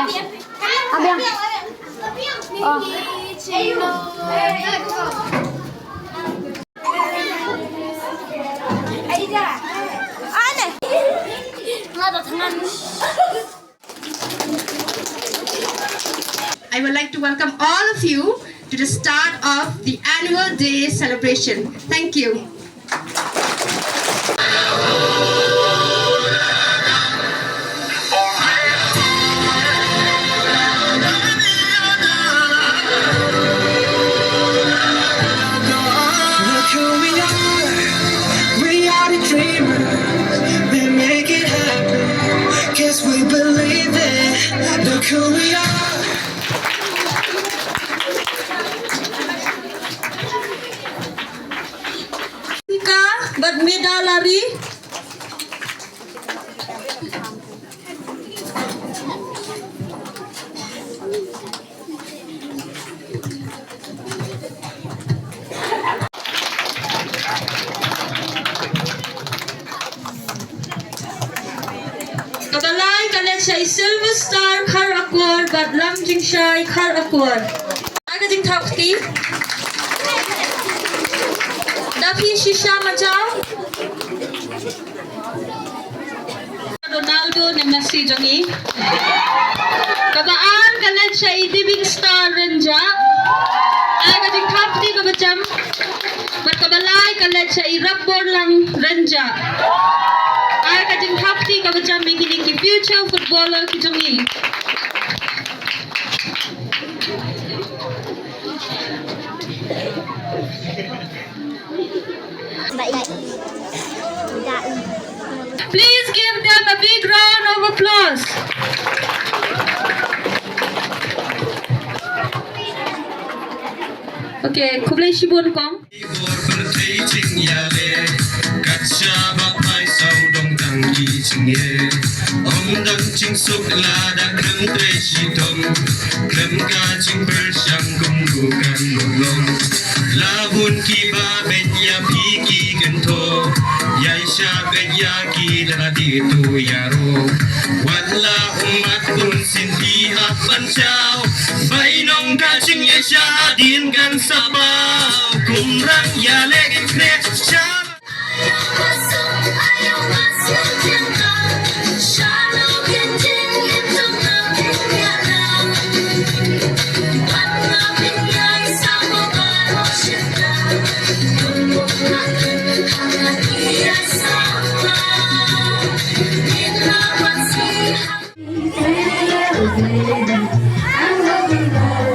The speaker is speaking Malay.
Abang. Oh. I would like to welcome all of you to the start of the annual day celebration. Thank you. Badmedalari. Kabalay kalet siya Silver Star Car Award Badlam jing siya Car Award. Aga jing thapki. Dapi shisha macam Ronaldo ni Messi jangi. Kabaan kalet siya Diving Star Renja. Aga jing thapki ka macam. Kabalay kalet siya Rabbor lang Renja. Aga jing thapki ka macam begini ki future footballer ki jangi. Please give them a big round of applause. Okay, kublai shibun kong. Lahun kiba benya piki gento Yai syagat yaki dadi tu yaro Wat la umat kun sinti pancau Bainong kacing ya syadin kan sabau Kumrang ya lek krek syam I'm